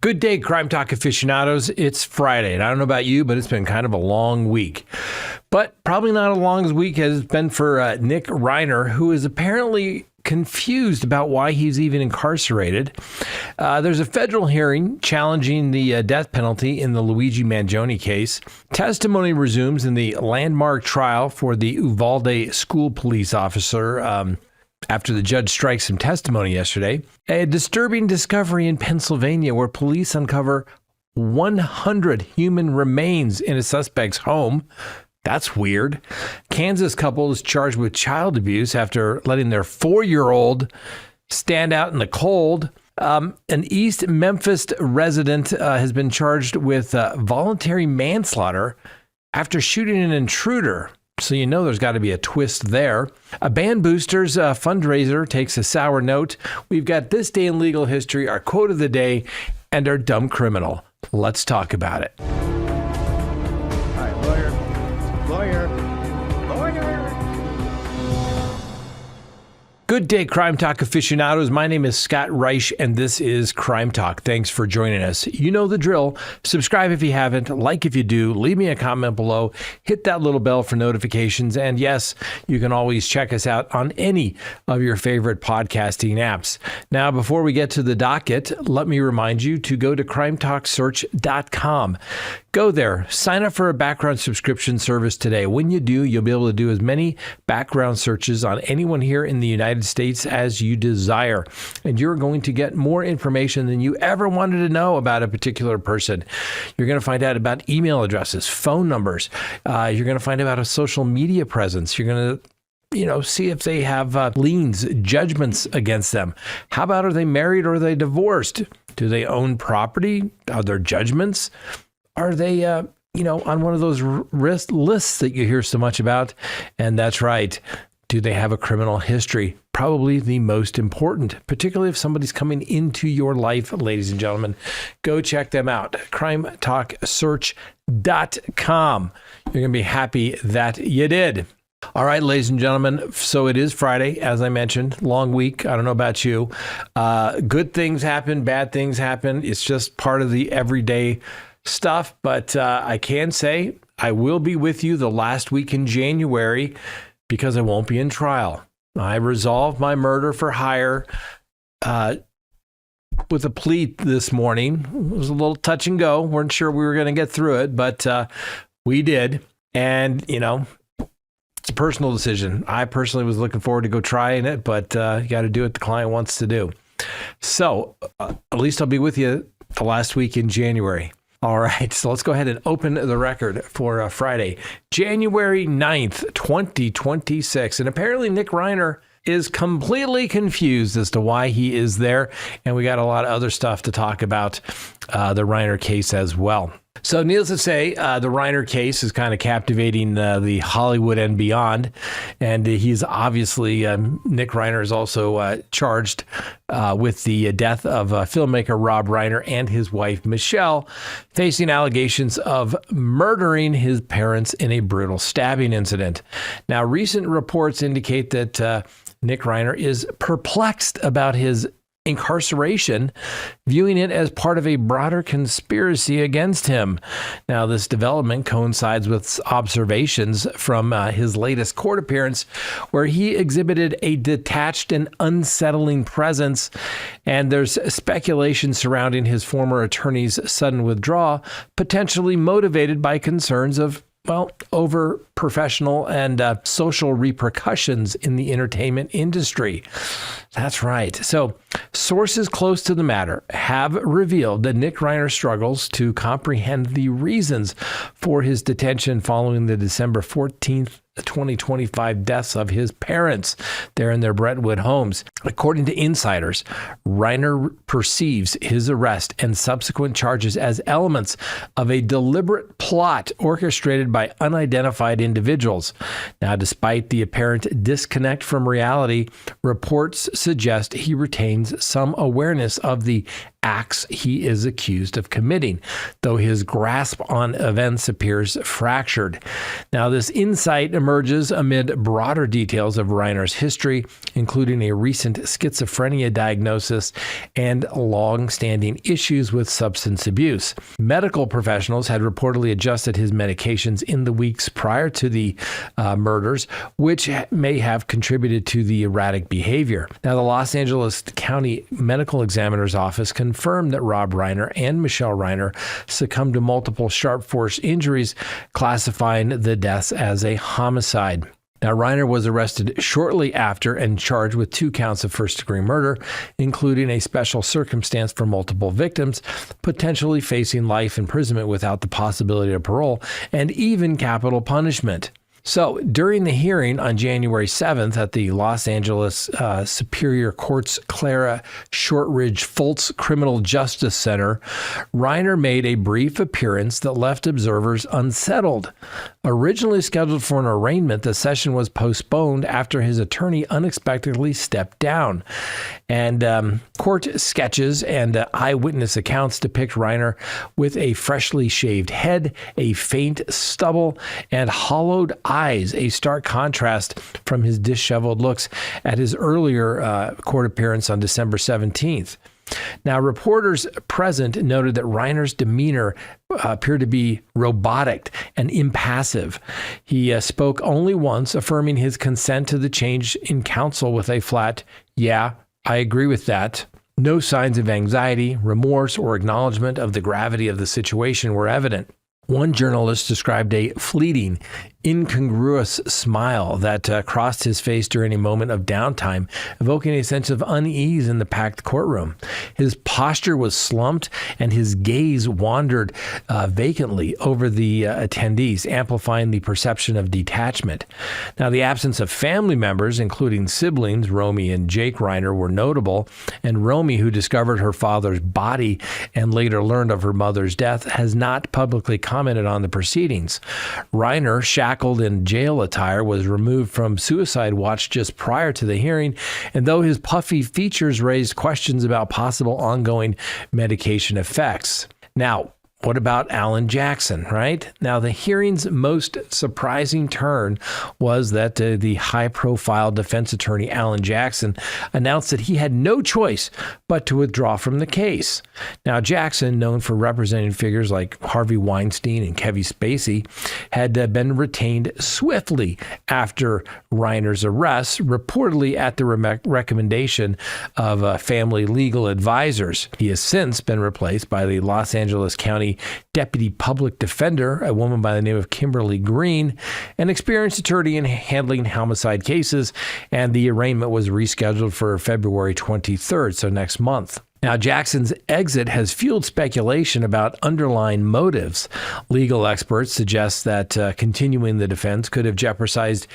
Good day, Crime Talk aficionados. It's Friday, and I don't know about you, but it's been kind of a long week. But probably not as long as week as it's been for Nick Reiner, who is apparently confused about why he's even incarcerated. There's a federal hearing challenging the death penalty in the Luigi Mangione case. Testimony resumes in the landmark trial for the Uvalde school police officer after the judge strikes some testimony yesterday. A disturbing discovery in Pennsylvania where police uncover 100 human remains in a suspect's home. That's weird. Kansas couple is charged with child abuse after letting their 4-year-old stand out in the cold. An East Memphis resident has been charged with voluntary manslaughter after shooting an intruder. So you know there's got to be a twist there. A band boosters fundraiser takes a sour note. We've got This Day in Legal History, our quote of the day, and our dumb criminal. Let's talk about it. All right, lawyer. Good day, Crime Talk aficionados. My name is Scott Reich, and this is Crime Talk. Thanks for joining us. You know the drill. Subscribe if you haven't, like if you do, leave me a comment below, hit that little bell for notifications, and yes, you can always check us out on any of your favorite podcasting apps. Now, before we get to the docket, let me remind you to go to crimetalksearch.com. Go there, sign up for a background subscription service today. When you do, you'll be able to do as many background searches on anyone here in the United States as you desire. And you're going to get more information than you ever wanted to know about a particular person. You're going to find out about email addresses, phone numbers. You're going to find out about a social media presence. You're going to see if they have liens, judgments against them. How about, are they married or are they divorced? Do they own property? Are there judgments? Are they, on one of those lists that you hear so much about? And that's right. Do they have a criminal history? Probably the most important, particularly if somebody's coming into your life, ladies and gentlemen. Go check them out. CrimeTalkSearch.com. You're going to be happy that you did. All right, ladies and gentlemen, so it is Friday, as I mentioned, long week. I don't know about you. Good things happen, bad things happen. It's just part of the everyday stuff, but I can say I will be with you the last week in January because I won't be in trial. I resolved my murder for hire with a plea this morning. It was a little touch and go. Weren't sure we were going to get through it, but we did. And, it's a personal decision. I personally was looking forward to go trying it, but you got to do what the client wants to do. So at least I'll be with you the last week in January. All right, so let's go ahead and open the record for Friday, January 9th, 2026. And apparently Nick Reiner is completely confused as to why he is there. And we got a lot of other stuff to talk about the Reiner case as well. So needless to say, the Reiner case is kind of captivating the Hollywood and beyond. And he's obviously, Nick Reiner is also charged with the death of filmmaker Rob Reiner and his wife, Michelle, facing allegations of murdering his parents in a brutal stabbing incident. Now, recent reports indicate that Nick Reiner is perplexed about his incarceration, viewing it as part of a broader conspiracy against him. Now, this development coincides with observations from his latest court appearance, where he exhibited a detached and unsettling presence. And there's speculation surrounding his former attorney's sudden withdrawal, potentially motivated by concerns of over professional and social repercussions in the entertainment industry. That's right. So sources close to the matter have revealed that Nick Reiner struggles to comprehend the reasons for his detention following the December 14th, 2025 deaths of his parents there in their Brentwood homes. According to insiders, Reiner perceives his arrest and subsequent charges as elements of a deliberate plot orchestrated by unidentified individuals. Now, despite the apparent disconnect from reality, reports suggest he retains some awareness of the acts he is accused of committing, though his grasp on events appears fractured. Now, this insight emerges amid broader details of Reiner's history, including a recent schizophrenia diagnosis and long-standing issues with substance abuse. Medical professionals had reportedly adjusted his medications in the weeks prior to the murders, which may have contributed to the erratic behavior. Now, the Los Angeles County Medical Examiner's Office confirmed that Rob Reiner and Michelle Reiner succumbed to multiple sharp force injuries, classifying the deaths as a homicide. Now, Reiner was arrested shortly after and charged with 2 counts of first-degree murder, including a special circumstance for multiple victims, potentially facing life imprisonment without the possibility of parole, and even capital punishment. So, during the hearing on January 7th at the Los Angeles Superior Court's Clara Shortridge Foltz Criminal Justice Center, Reiner made a brief appearance that left observers unsettled. Originally scheduled for an arraignment, the session was postponed after his attorney unexpectedly stepped down. And court sketches and eyewitness accounts depict Reiner with a freshly shaved head, a faint stubble, and hollowed eyes, a stark contrast from his disheveled looks at his earlier court appearance on December 17th. Now, reporters present noted that Reiner's demeanor appeared to be robotic and impassive. He spoke only once, affirming his consent to the change in counsel with a flat, "Yeah, I agree with that." No signs of anxiety, remorse, or acknowledgement of the gravity of the situation were evident. One journalist described a fleeting, incongruous smile that crossed his face during a moment of downtime, evoking a sense of unease in the packed courtroom. His posture was slumped, and his gaze wandered vacantly over the attendees, amplifying the perception of detachment. Now, the absence of family members, including siblings, Romy and Jake Reiner, were notable, and Romy, who discovered her father's body and later learned of her mother's death, has not publicly commented on the proceedings. Reiner, shackled in jail attire, was removed from suicide watch just prior to the hearing, and though his puffy features raised questions about possible ongoing medication effects. Now, what about Alan Jackson, right? Now, the hearing's most surprising turn was that the high-profile defense attorney Alan Jackson announced that he had no choice but to withdraw from the case. Now, Jackson, known for representing figures like Harvey Weinstein and Kevin Spacey, had been retained swiftly after Reiner's arrest, reportedly at the recommendation of family legal advisors. He has since been replaced by the Los Angeles County Deputy Public Defender, a woman by the name of Kimberly Green, an experienced attorney in handling homicide cases, and the arraignment was rescheduled for February 23rd, so next month. Now, Jackson's exit has fueled speculation about underlying motives. Legal experts suggest that continuing the defense could have jeopardized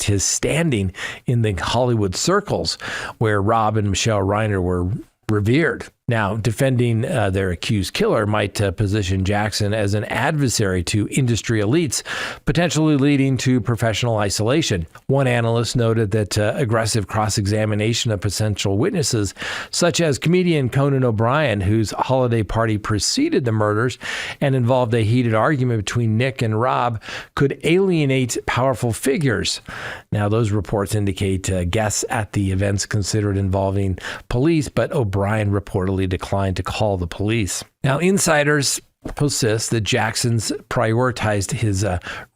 his standing in the Hollywood circles, where Rob and Michelle Reiner were revered. Now, defending their accused killer might position Jackson as an adversary to industry elites, potentially leading to professional isolation. One analyst noted that aggressive cross-examination of potential witnesses, such as comedian Conan O'Brien, whose holiday party preceded the murders and involved a heated argument between Nick and Rob, could alienate powerful figures. Now, those reports indicate guests at the events considered involving police, but O'Brien reportedly declined to call the police. Now, insiders persist that Jackson's prioritized his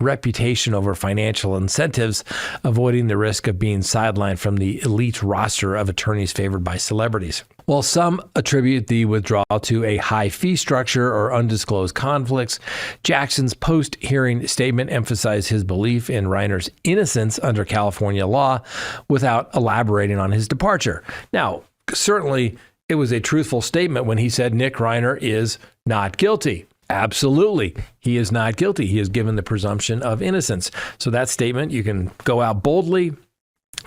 reputation over financial incentives, avoiding the risk of being sidelined from the elite roster of attorneys favored by celebrities. While some attribute the withdrawal to a high fee structure or undisclosed conflicts, Jackson's post-hearing statement emphasized his belief in Reiner's innocence under California law without elaborating on his departure. Now, certainly, it was a truthful statement when he said Nick Reiner is not guilty. Absolutely, he is not guilty. He is given the presumption of innocence. So that statement, you can go out boldly.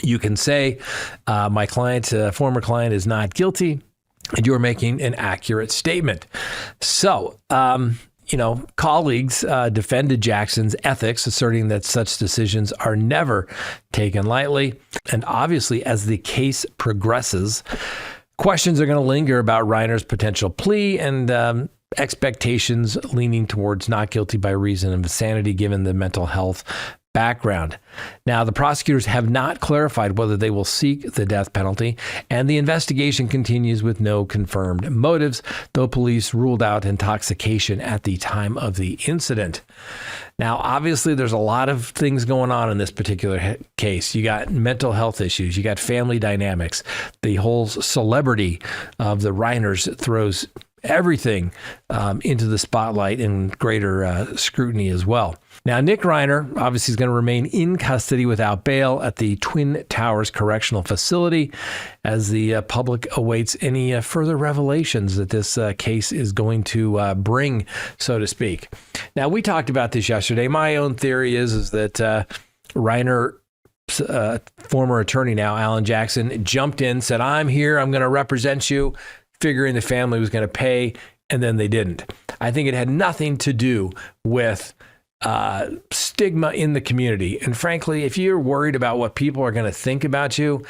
You can say, my client, former client, is not guilty, and you're making an accurate statement. So, colleagues defended Jackson's ethics, asserting that such decisions are never taken lightly. And obviously, as the case progresses, Questions are going to linger about Reiner's potential plea and expectations leaning towards not guilty by reason of insanity given the mental health background. Now, the prosecutors have not clarified whether they will seek the death penalty, and the investigation continues with no confirmed motives, though police ruled out intoxication at the time of the incident. Now, obviously, there's a lot of things going on in this particular case. You got mental health issues. You got family dynamics. The whole celebrity of the Reiners throws everything into the spotlight and greater scrutiny as well. Now, Nick Reiner obviously is going to remain in custody without bail at the Twin Towers Correctional Facility as the public awaits any further revelations that this case is going to bring, so to speak. Now, we talked about this yesterday. My own theory is that Reiner, former attorney now, Alan Jackson, jumped in, said, I'm here, I'm going to represent you, figuring the family was going to pay, and then they didn't. I think it had nothing to do with stigma in the community. And frankly, if you're worried about what people are going to think about you,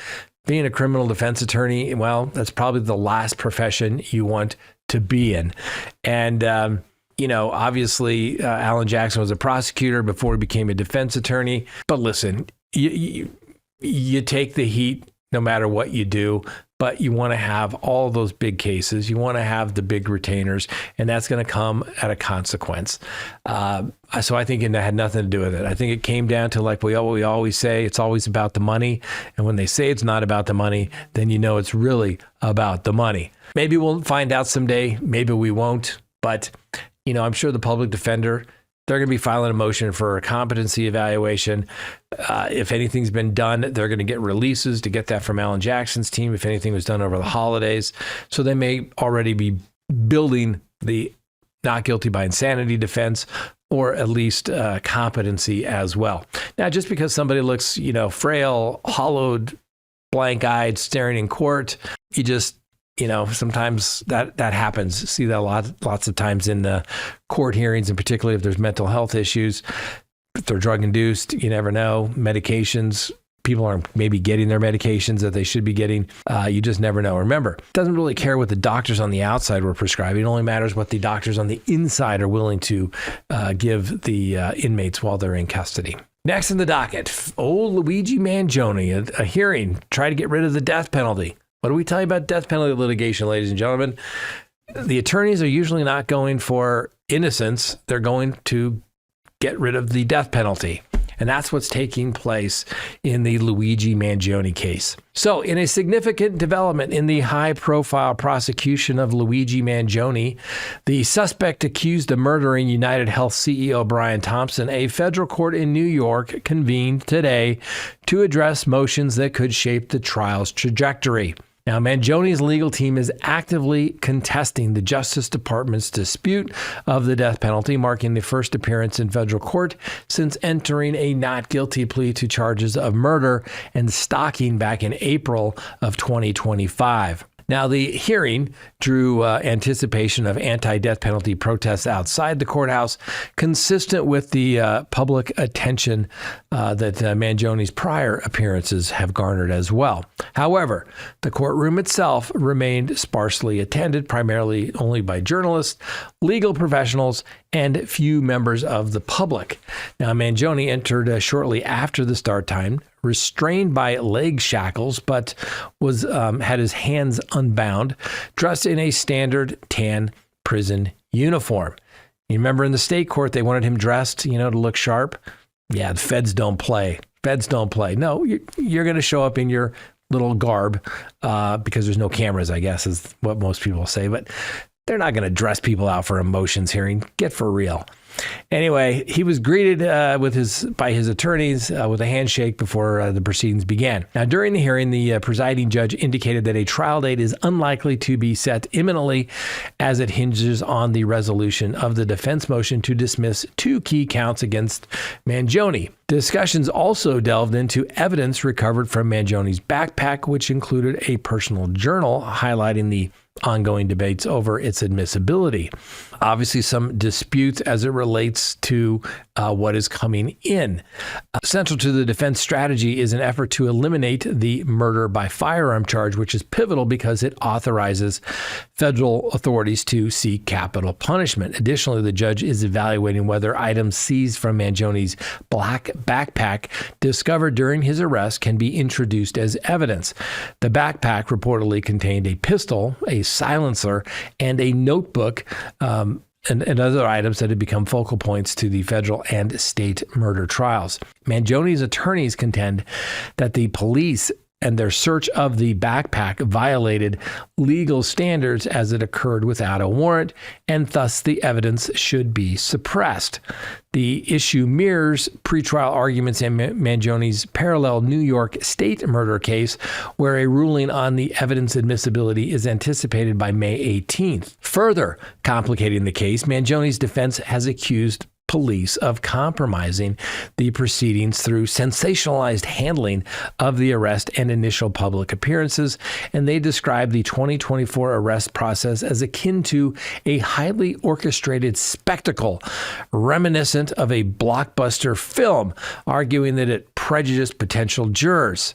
being a criminal defense attorney, well, that's probably the last profession you want to be in. And, obviously, Alan Jackson was a prosecutor before he became a defense attorney. But listen, you take the heat no matter what you do. But you want to have all those big cases. You want to have the big retainers, and that's going to come at a consequence. So I think it had nothing to do with it. I think it came down to, like we always say, it's always about the money. And when they say it's not about the money, then you know it's really about the money. Maybe we'll find out someday. Maybe we won't. But, I'm sure the public defender, they're going to be filing a motion for a competency evaluation. If anything's been done, they're going to get releases to get that from Alan Jackson's team if anything was done over the holidays. So they may already be building the not guilty by insanity defense, or at least competency as well. Now, just because somebody looks, frail, hollowed, blank-eyed, staring in court, you just, sometimes that happens. See that lots of times in the court hearings, and particularly if there's mental health issues. If they're drug-induced, you never know. Medications, people aren't maybe getting their medications that they should be getting. You just never know. Remember, it doesn't really care what the doctors on the outside were prescribing. It only matters what the doctors on the inside are willing to give the inmates while they're in custody. Next in the docket, old Luigi Mangione, a hearing, try to get rid of the death penalty. What do we tell you about death penalty litigation, ladies and gentlemen? The attorneys are usually not going for innocence. They're going to get rid of the death penalty. And that's what's taking place in the Luigi Mangione case. So in a significant development in the high-profile prosecution of Luigi Mangione, the suspect accused of murdering United Health CEO Brian Thompson, a federal court in New York convened today to address motions that could shape the trial's trajectory. Now, Mangione's legal team is actively contesting the Justice Department's dispute of the death penalty, marking the first appearance in federal court since entering a not guilty plea to charges of murder and stalking back in April of 2025. Now, the hearing drew anticipation of anti-death penalty protests outside the courthouse, consistent with the public attention that Mangione's prior appearances have garnered as well. However, the courtroom itself remained sparsely attended, primarily only by journalists, legal professionals, and few members of the public. Now, Mangione entered shortly after the start time, restrained by leg shackles, but was had his hands unbound, dressed in a standard tan prison uniform. You remember in the state court, they wanted him dressed, to look sharp. Yeah, the feds don't play. Feds don't play. No, you're going to show up in your little garb because there's no cameras, I guess, is what most people say. But they're not going to dress people out for a motions hearing. Get for real. Anyway, he was greeted by his attorneys with a handshake before the proceedings began. Now, during the hearing, the presiding judge indicated that a trial date is unlikely to be set imminently, as it hinges on the resolution of the defense motion to dismiss 2 key counts against Mangione. Discussions also delved into evidence recovered from Mangione's backpack, which included a personal journal highlighting the ongoing debates over its admissibility. obviously some disputes as it relates to what is coming in. Central to the defense strategy is an effort to eliminate the murder by firearm charge, which is pivotal because it authorizes federal authorities to seek capital punishment. Additionally, the judge is evaluating whether items seized from Mangione's black backpack discovered during his arrest can be introduced as evidence. The backpack reportedly contained a pistol, a silencer, and a notebook, and other items that had become focal points to the federal and state murder trials. Mangione's attorneys contend that the police and their search of the backpack violated legal standards as it occurred without a warrant, and thus the evidence should be suppressed. The issue mirrors pretrial arguments in Mangione's parallel New York state murder case, where a ruling on the evidence admissibility is anticipated by May 18th. Further complicating the case, Mangione's defense has accused police of compromising the proceedings through sensationalized handling of the arrest and initial public appearances, and they describe the 2024 arrest process as akin to a highly orchestrated spectacle reminiscent of a blockbuster film, arguing that it prejudiced potential jurors.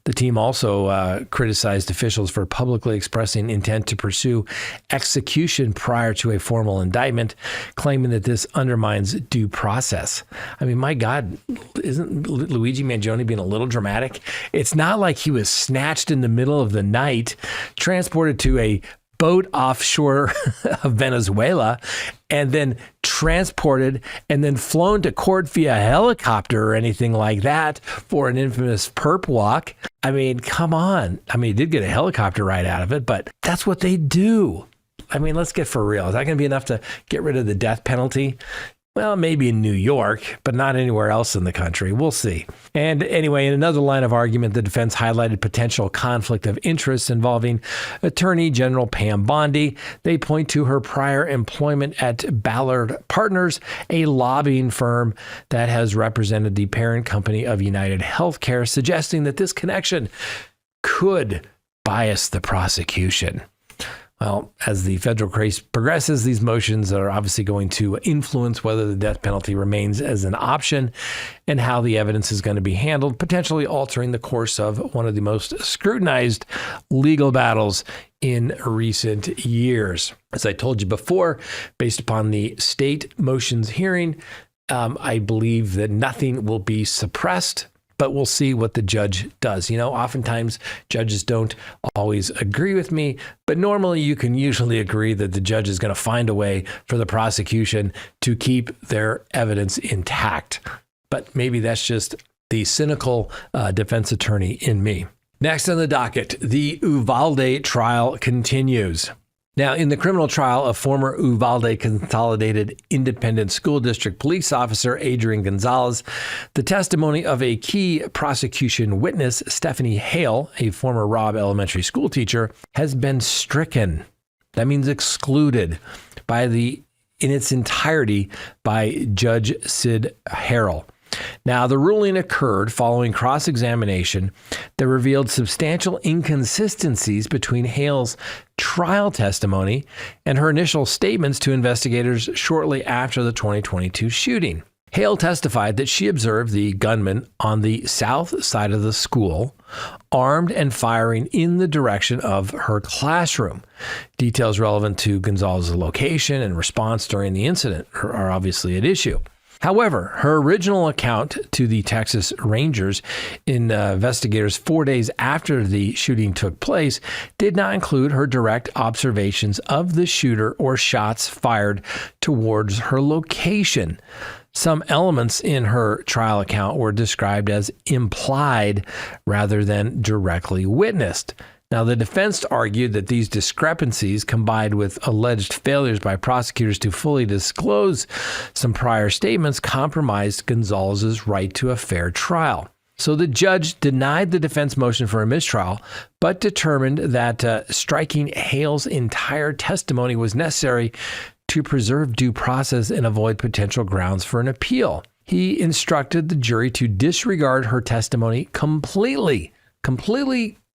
The team also criticized officials for publicly expressing intent to pursue execution prior to a formal indictment, claiming that this undermines due process. I mean, my God, isn't Luigi Mangione being a little dramatic? It's not like he was snatched in the middle of the night, transported to a boat offshore of Venezuela, and then transported and then flown to court via helicopter or anything like that for an infamous perp walk. I mean, come on. I mean, he did get a helicopter ride out of it, but that's what they do. I mean, let's get for real. Is that going to be enough to get rid of the death penalty? Well, maybe in New York, but not anywhere else in the country. We'll see. And anyway, in another line of argument, the defense highlighted potential conflict of interest involving Attorney General Pam Bondi. They point to her prior employment at Ballard Partners, a lobbying firm that has represented the parent company of United Healthcare, suggesting that this connection could bias the prosecution. Well, as the federal case progresses, these motions are obviously going to influence whether the death penalty remains as an option and how the evidence is going to be handled, potentially altering the course of one of the most scrutinized legal battles in recent years. As I told you before, based upon the state motions hearing, I believe that nothing will be suppressed, but we'll see what the judge does. You know, oftentimes judges don't always agree with me, but normally you can usually agree that the judge is going to find a way for the prosecution to keep their evidence intact. But maybe that's just the cynical defense attorney in me. Next on the docket, the Uvalde trial continues. Now, in the criminal trial of former Uvalde Consolidated Independent School District police officer Adrian Gonzalez, the testimony of a key prosecution witness, Stephanie Hale, a former Robb Elementary School teacher, has been stricken. That means excluded in its entirety by Judge Sid Harrell. Now, the ruling occurred following cross-examination that revealed substantial inconsistencies between Hale's trial testimony and her initial statements to investigators shortly after the 2022 shooting. Hale testified that she observed the gunman on the south side of the school, armed and firing in the direction of her classroom. Details relevant to Gonzalez's location and response during the incident are obviously at issue. However, her original account to the Texas Rangers investigators 4 days after the shooting took place did not include her direct observations of the shooter or shots fired towards her location. Some elements in her trial account were described as implied rather than directly witnessed. Now, the defense argued that these discrepancies, combined with alleged failures by prosecutors to fully disclose some prior statements, compromised Gonzalez's right to a fair trial. So the judge denied the defense motion for a mistrial, but determined that striking Hale's entire testimony was necessary to preserve due process and avoid potential grounds for an appeal. He instructed the jury to disregard her testimony completely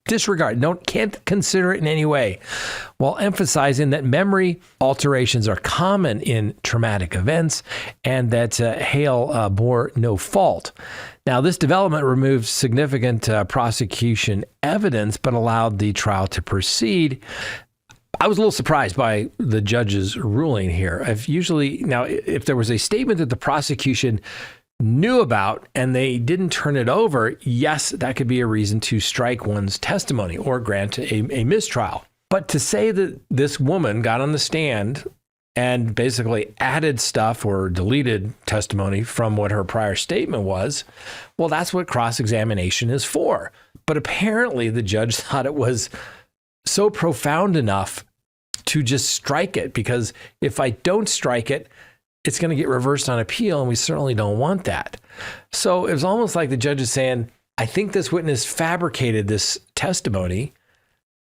disregard, can't consider it in any way, while emphasizing that memory alterations are common in traumatic events and that Hale bore no fault. Now, this development removed significant prosecution evidence, but allowed the trial to proceed. I was a little surprised by the judge's ruling here. If there was a statement that the prosecution knew about and they didn't turn it over, yes, that could be a reason to strike one's testimony or grant a mistrial. But to say that this woman got on the stand and basically added stuff or deleted testimony from what her prior statement was, well, that's what cross-examination is for. But apparently the judge thought it was so profound enough to just strike it, because if I don't strike it, it's going to get reversed on appeal, and we certainly don't want that. So it was almost like the judge is saying, I think this witness fabricated this testimony,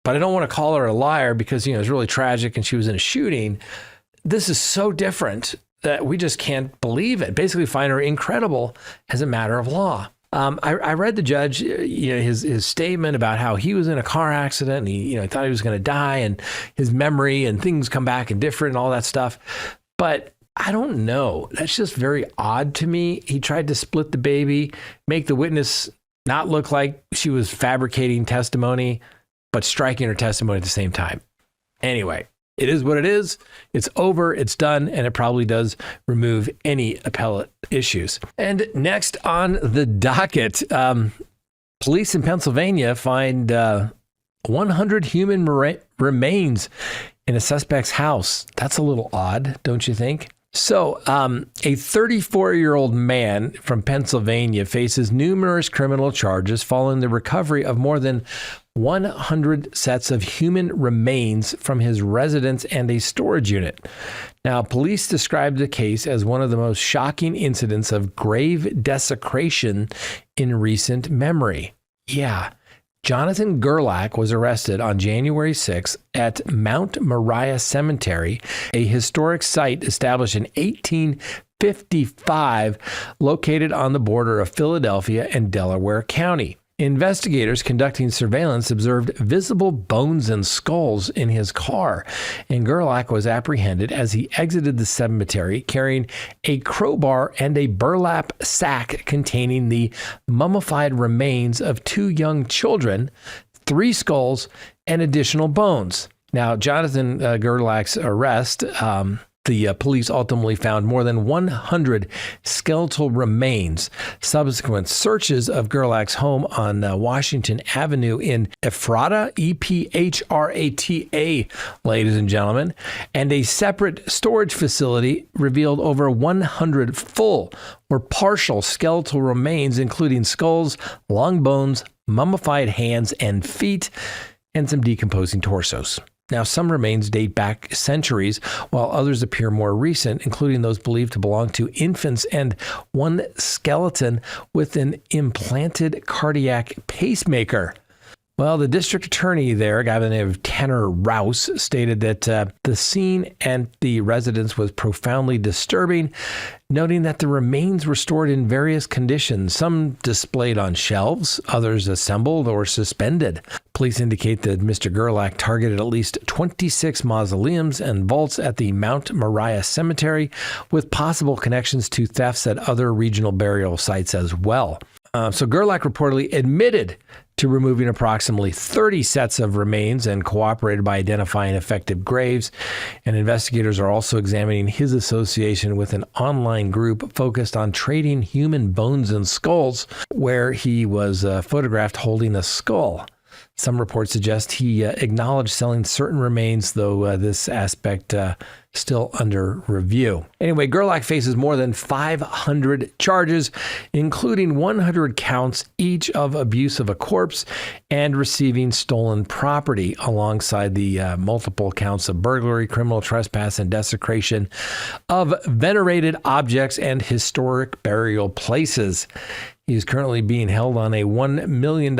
but I don't want to call her a liar because, it's really tragic and she was in a shooting. This is so different that we just can't believe it. Basically find her incredible as a matter of law. I read the judge, his statement about how he was in a car accident and he thought he was going to die, and his memory and things come back and different and all that stuff. But I don't know. That's just very odd to me. He tried to split the baby, make the witness not look like she was fabricating testimony, but striking her testimony at the same time. Anyway, it is what it is. It's over. It's done. And it probably does remove any appellate issues. And next on the docket, police in Pennsylvania find 100 human remains in a suspect's house. That's a little odd, don't you think? So a 34-year-old man from Pennsylvania faces numerous criminal charges following the recovery of more than 100 sets of human remains from his residence and a storage unit. Now, police described the case as one of the most shocking incidents of grave desecration in recent memory. Yeah. Jonathan Gerlach was arrested on January 6 at Mount Moriah Cemetery, a historic site established in 1855, located on the border of Philadelphia and Delaware County. Investigators conducting surveillance observed visible bones and skulls in his car, and Gerlach was apprehended as he exited the cemetery carrying a crowbar and a burlap sack containing the mummified remains of 2 young children, 3 skulls, and additional bones. Now, Jonathan Gerlach's arrest, the police ultimately found more than 100 skeletal remains. Subsequent searches of Gerlach's home on Washington Avenue in Ephrata, Ephrata, ladies and gentlemen, and a separate storage facility revealed over 100 full or partial skeletal remains, including skulls, long bones, mummified hands and feet, and some decomposing torsos. Now, some remains date back centuries, while others appear more recent, including those believed to belong to infants and one skeleton with an implanted cardiac pacemaker. Well, the district attorney there, a guy by the name of Tanner Rouse, stated that the scene and the residence was profoundly disturbing, noting that the remains were stored in various conditions, some displayed on shelves, others assembled or suspended. Police indicate that Mr. Gerlach targeted at least 26 mausoleums and vaults at the Mount Moriah Cemetery, with possible connections to thefts at other regional burial sites as well. So Gerlach reportedly admitted to removing approximately 30 sets of remains and cooperated by identifying effective graves. And investigators are also examining his association with an online group focused on trading human bones and skulls, where he was photographed holding a skull. Some reports suggest he acknowledged selling certain remains, though this aspect still under review. Anyway, Gerlach faces more than 500 charges, including 100 counts each of abuse of a corpse and receiving stolen property, alongside the multiple counts of burglary, criminal trespass, and desecration of venerated objects and historic burial places. He is currently being held on a $1 million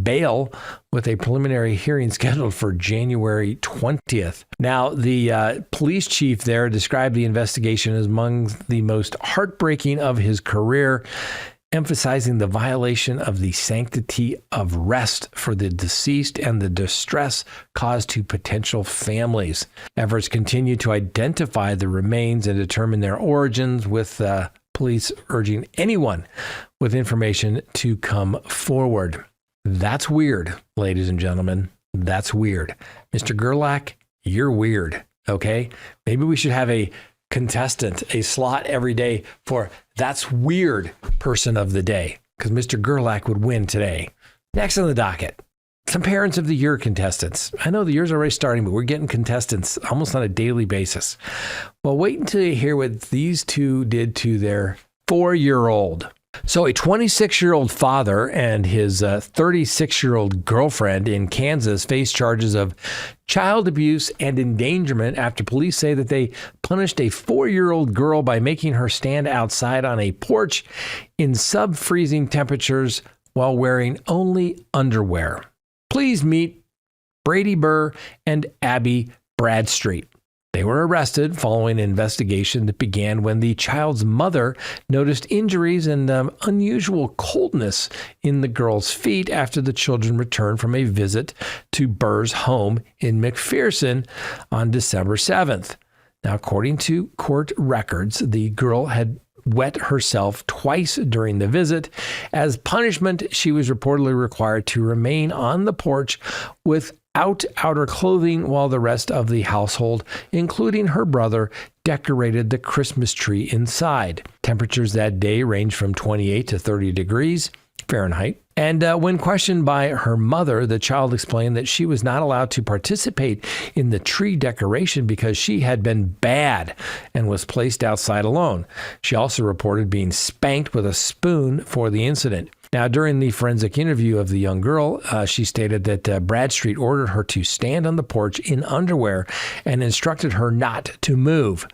bail, with a preliminary hearing scheduled for January 20th. Now, the police chief there described the investigation as among the most heartbreaking of his career, emphasizing the violation of the sanctity of rest for the deceased and the distress caused to potential families. Efforts continue to identify the remains and determine their origins, with police urging anyone with information to come forward. That's weird, ladies and gentlemen. That's weird. Mr. Gerlach, you're weird, okay? Maybe we should have a contestant, a slot every day for That's Weird Person of the Day, because Mr. Gerlach would win today. Next on the docket, some Parents of the Year contestants. I know the year's already starting, but we're getting contestants almost on a daily basis. Well, wait until you hear what these two did to their 4-year-old. So a 26-year-old father and his 36-year-old girlfriend in Kansas face charges of child abuse and endangerment after police say that they punished a 4-year-old girl by making her stand outside on a porch in sub-freezing temperatures while wearing only underwear. Please meet Brady Burr and Abby Bradstreet. They were arrested following an investigation that began when the child's mother noticed injuries and unusual coldness in the girl's feet after the children returned from a visit to Burr's home in McPherson on December 7th. Now, according to court records, the girl had wet herself twice during the visit. As punishment, she was reportedly required to remain on the porch without outer clothing while the rest of the household, including her brother, decorated the Christmas tree inside. Temperatures that day ranged from 28 to 30 degrees Fahrenheit. And when questioned by her mother, the child explained that she was not allowed to participate in the tree decoration because she had been bad and was placed outside alone. She also reported being spanked with a spoon for the incident. Now, during the forensic interview of the young girl, she stated that Bradstreet ordered her to stand on the porch in underwear and instructed her not to move.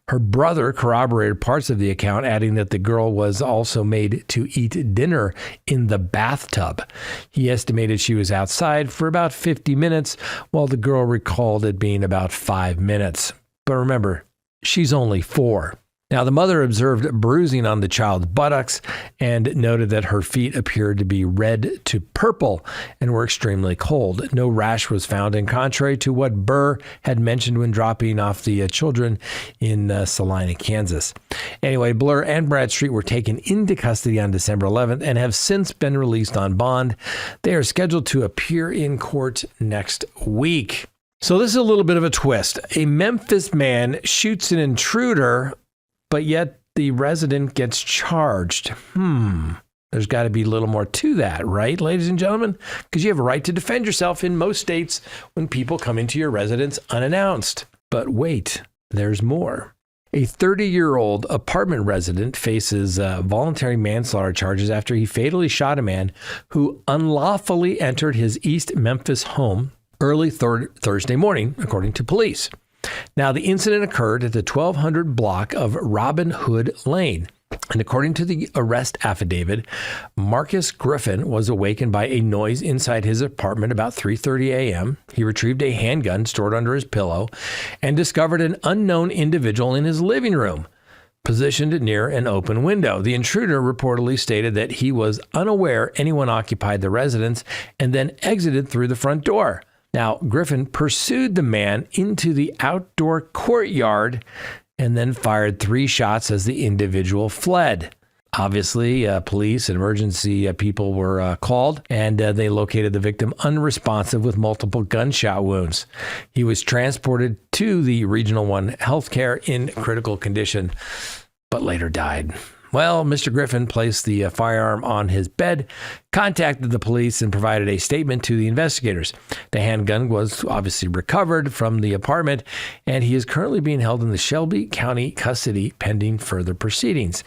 Her brother corroborated parts of the account, adding that the girl was also made to eat dinner in the bathtub. He estimated she was outside for about 50 minutes, while the girl recalled it being about 5 minutes. But remember, she's only 4. Now, the mother observed bruising on the child's buttocks and noted that her feet appeared to be red to purple and were extremely cold. No rash was found, and contrary to what Burr had mentioned when dropping off the children in Salina, Kansas. Anyway, Burr and Bradstreet were taken into custody on December 11th and have since been released on bond. They are scheduled to appear in court next week. So this is a little bit of a twist. A Memphis man shoots an intruder, but yet the resident gets charged. There's got to be a little more to that, right, ladies and gentlemen? Because you have a right to defend yourself in most states when people come into your residence unannounced. But wait, there's more. A 30-year-old apartment resident faces voluntary manslaughter charges after he fatally shot a man who unlawfully entered his East Memphis home early Thursday morning, according to police. Now, the incident occurred at the 1200 block of Robin Hood Lane. And according to the arrest affidavit, Marcus Griffin was awakened by a noise inside his apartment about 3:30 a.m. He retrieved a handgun stored under his pillow and discovered an unknown individual in his living room, positioned near an open window. The intruder reportedly stated that he was unaware anyone occupied the residence and then exited through the front door. Now, Griffin pursued the man into the outdoor courtyard and then fired 3 shots as the individual fled. Obviously, police and emergency people were called, and they located the victim unresponsive with multiple gunshot wounds. He was transported to the Regional 1 healthcare in critical condition, but later died. Well, Mr. Griffin placed the firearm on his bed, contacted the police, and provided a statement to the investigators. The handgun was obviously recovered from the apartment, and he is currently being held in the Shelby County custody pending further proceedings.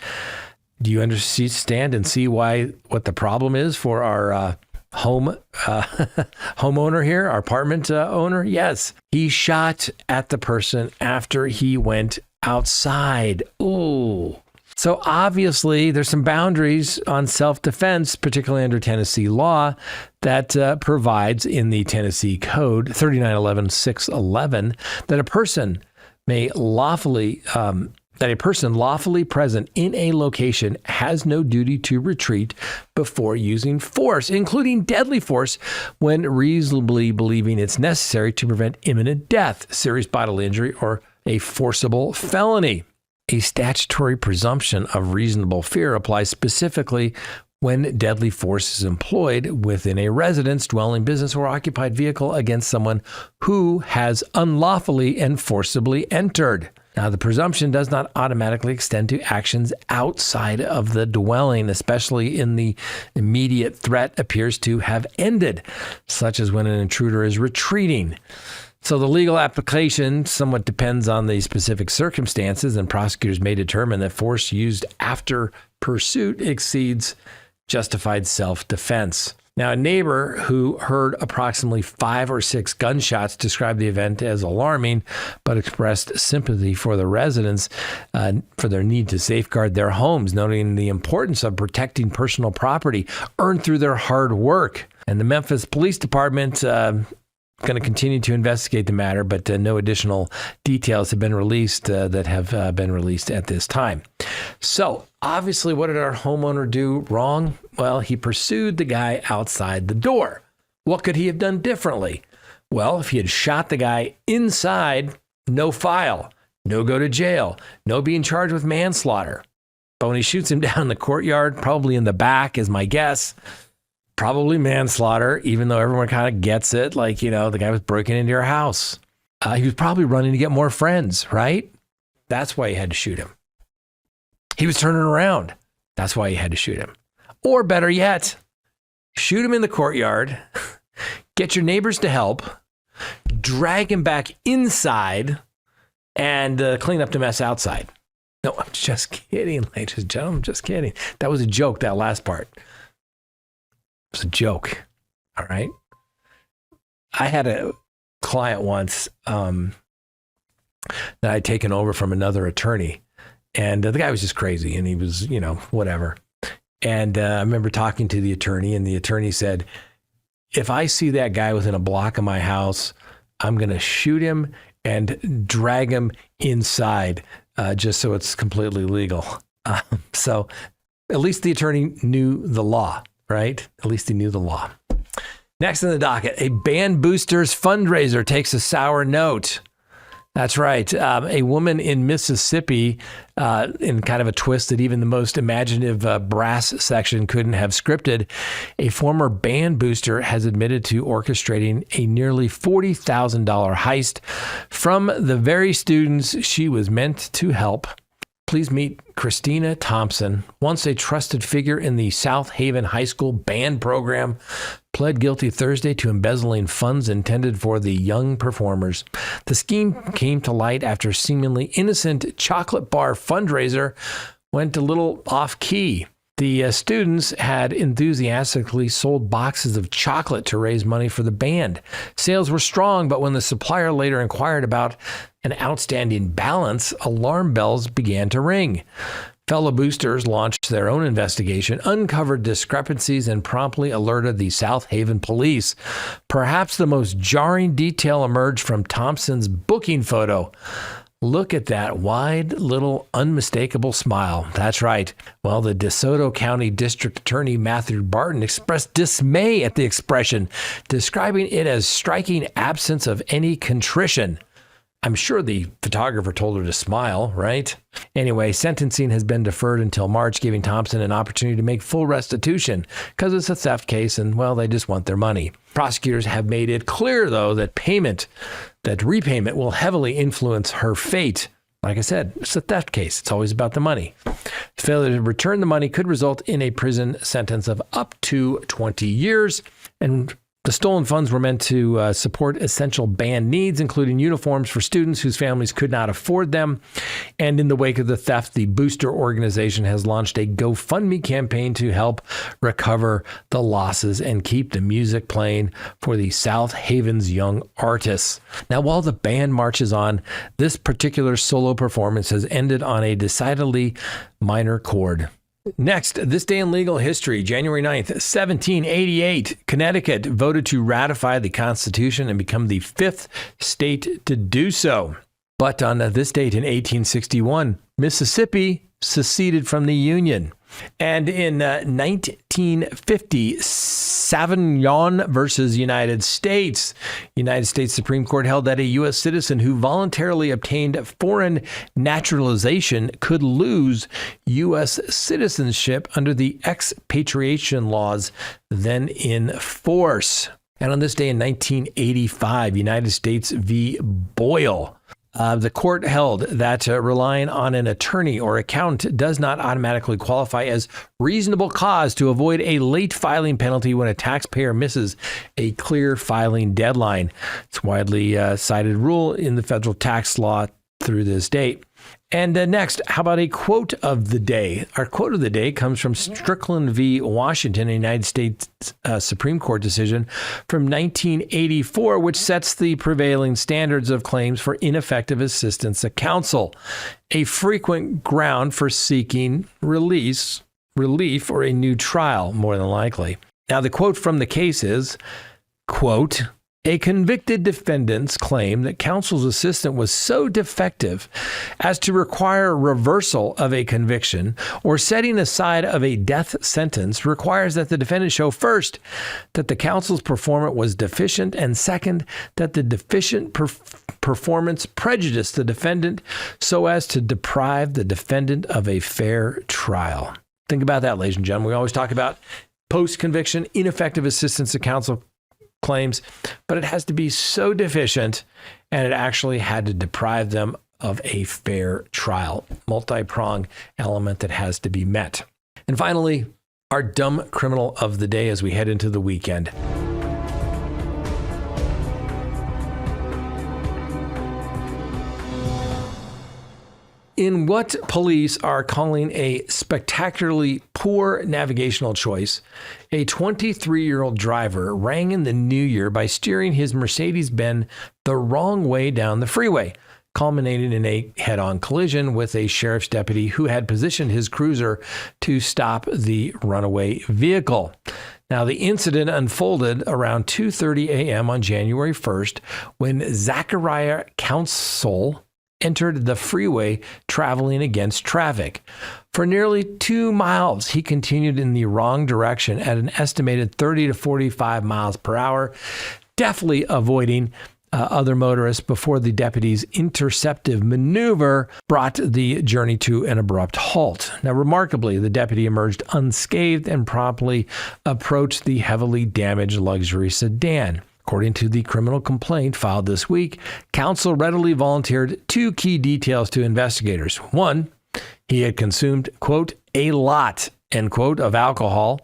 Do you understand and see what the problem is for our homeowner here, our apartment owner? Yes, he shot at the person after he went outside. Ooh. So obviously, there's some boundaries on self-defense, particularly under Tennessee law, that provides in the Tennessee Code 3911-611 that a person may lawfully that a person lawfully present in a location has no duty to retreat before using force, including deadly force, when reasonably believing it's necessary to prevent imminent death, serious bodily injury, or a forcible felony. A statutory presumption of reasonable fear applies specifically when deadly force is employed within a residence, dwelling, business, or occupied vehicle against someone who has unlawfully and forcibly entered. Now, the presumption does not automatically extend to actions outside of the dwelling, especially in the immediate threat appears to have ended, such as when an intruder is retreating. So the legal application somewhat depends on the specific circumstances, and prosecutors may determine that force used after pursuit exceeds justified self-defense. Now, a neighbor who heard approximately 5 or 6 gunshots described the event as alarming, but expressed sympathy for the residents for their need to safeguard their homes, noting the importance of protecting personal property earned through their hard work. And the Memphis Police Department going to continue to investigate the matter, but no additional details have been released that have been released at this time. So, obviously, what did our homeowner do wrong? Well, he pursued the guy outside the door. What could he have done differently? Well, if he had shot the guy inside, no file, no go to jail, no being charged with manslaughter. But when he shoots him down in the courtyard, probably in the back is my guess, probably manslaughter, even though everyone kind of gets it. Like, the guy was breaking into your house. He was probably running to get more friends, right? That's why he had to shoot him. He was turning around. That's why he had to shoot him. Or better yet, shoot him in the courtyard, get your neighbors to help, drag him back inside, and clean up the mess outside. No, I'm just kidding, ladies and gentlemen. Just kidding. That was a joke, that last part. It was a joke. All right. I had a client once that I'd taken over from another attorney. And the guy was just crazy, and he was, whatever. And I remember talking to the attorney, and the attorney said, if I see that guy within a block of my house, I'm going to shoot him and drag him inside just so it's completely legal. So at least the attorney knew the law, right? At least he knew the law. Next in the docket, a band boosters fundraiser takes a sour note. That's right. A woman in Mississippi, in kind of a twist that even the most imaginative brass section couldn't have scripted, a former band booster has admitted to orchestrating a nearly $40,000 heist from the very students she was meant to help. Please meet Christina Thompson, once a trusted figure in the South Haven High School band program, pled guilty Thursday to embezzling funds intended for the young performers. The scheme came to light after a seemingly innocent chocolate bar fundraiser went a little off-key. The students had enthusiastically sold boxes of chocolate to raise money for the band. Sales were strong, but when the supplier later inquired about an outstanding balance, alarm bells began to ring. Fellow boosters launched their own investigation, uncovered discrepancies, and promptly alerted the South Haven police. Perhaps the most jarring detail emerged from Thompson's booking photo. Look at that wide, little, unmistakable smile. That's right. Well, the DeSoto County District Attorney Matthew Barton expressed dismay at the expression, describing it as striking absence of any contrition. I'm sure the photographer told her to smile, right? Anyway, sentencing has been deferred until March, giving Thompson an opportunity to make full restitution because it's a theft case and, well, they just want their money. Prosecutors have made it clear, though, that repayment will heavily influence her fate. Like I said, it's a theft case. It's always about the money. Failure to return the money could result in a prison sentence of up to 20 years. And the stolen funds were meant to support essential band needs, including uniforms for students whose families could not afford them. And in the wake of the theft, the booster organization has launched a GoFundMe campaign to help recover the losses and keep the music playing for the South Haven's young artists. Now, while the band marches on, this particular solo performance has ended on a decidedly minor chord. Next, this day in legal history, January 9th, 1788, Connecticut voted to ratify the Constitution and become the 5th state to do so. But on this date in 1861, Mississippi seceded from the Union. And in 1950, Savignon versus United States Supreme Court held that a U.S. citizen who voluntarily obtained foreign naturalization could lose U.S. citizenship under the expatriation laws then in force. And on this day in 1985, United States v. Boyle, the court held that relying on an attorney or accountant does not automatically qualify as reasonable cause to avoid a late filing penalty when a taxpayer misses a clear filing deadline. It's a widely cited rule in the federal tax law through this date. And next, how about a quote of the day? Our quote of the day comes from Strickland v. Washington, a United States Supreme Court decision from 1984, which sets the prevailing standards of claims for ineffective assistance of counsel, a frequent ground for seeking relief or a new trial, more than likely. Now, the quote from the case is, quote, "A convicted defendant's claim that counsel's assistant was so defective as to require reversal of a conviction or setting aside of a death sentence requires that the defendant show first that the counsel's performance was deficient, and second, that the deficient performance prejudiced the defendant so as to deprive the defendant of a fair trial." Think about that, ladies and gentlemen. We always talk about post-conviction ineffective assistance of counsel claims, but it has to be so deficient, and it actually had to deprive them of a fair trial. Multi-pronged element that has to be met. And finally, our dumb criminal of the day as we head into the weekend. In what police are calling a spectacularly poor navigational choice, a 23-year-old driver rang in the new year by steering his Mercedes-Benz the wrong way down the freeway, culminating in a head-on collision with a sheriff's deputy who had positioned his cruiser to stop the runaway vehicle. Now, the incident unfolded around 2:30 a.m. on January 1st when Zachariah Council entered the freeway traveling against traffic. For nearly 2 miles, he continued in the wrong direction at an estimated 30 to 45 miles per hour, deftly avoiding other motorists before the deputy's interceptive maneuver brought the journey to an abrupt halt. Now, remarkably, the deputy emerged unscathed and promptly approached the heavily damaged luxury sedan. According to the criminal complaint filed this week, counsel readily volunteered 2 key details to investigators. 1, he had consumed, quote, a lot, end quote, of alcohol,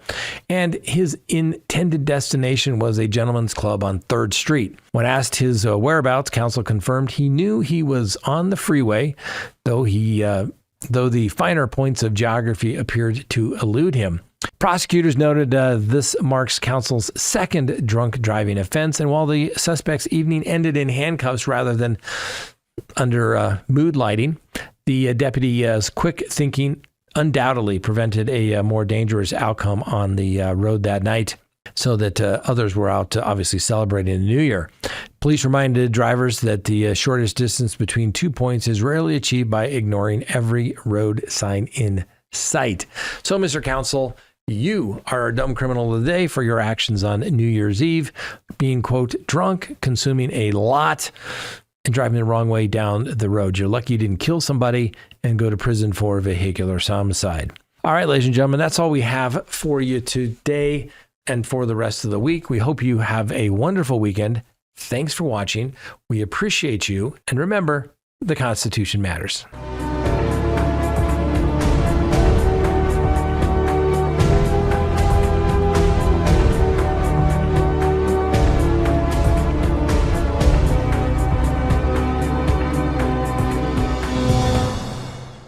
and his intended destination was a gentleman's club on 3rd Street. When asked his whereabouts, counsel confirmed he knew he was on the freeway, though the finer points of geography appeared to elude him. Prosecutors noted this marks counsel's 2nd drunk driving offense, and while the suspect's evening ended in handcuffs rather than under mood lighting, the deputy's quick thinking undoubtedly prevented a more dangerous outcome on the road that night, so that others were out obviously celebrating the New Year. Police reminded drivers that the shortest distance between 2 points is rarely achieved by ignoring every road sign in sight. So, Mr. Counsel, you are a dumb criminal of the day for your actions on New Year's Eve, being, quote, drunk, consuming a lot, and driving the wrong way down the road. You're lucky you didn't kill somebody and go to prison for vehicular homicide. All right, ladies and gentlemen, that's all we have for you today and for the rest of the week. We hope you have a wonderful weekend. Thanks for watching. We appreciate you. And remember, the Constitution matters.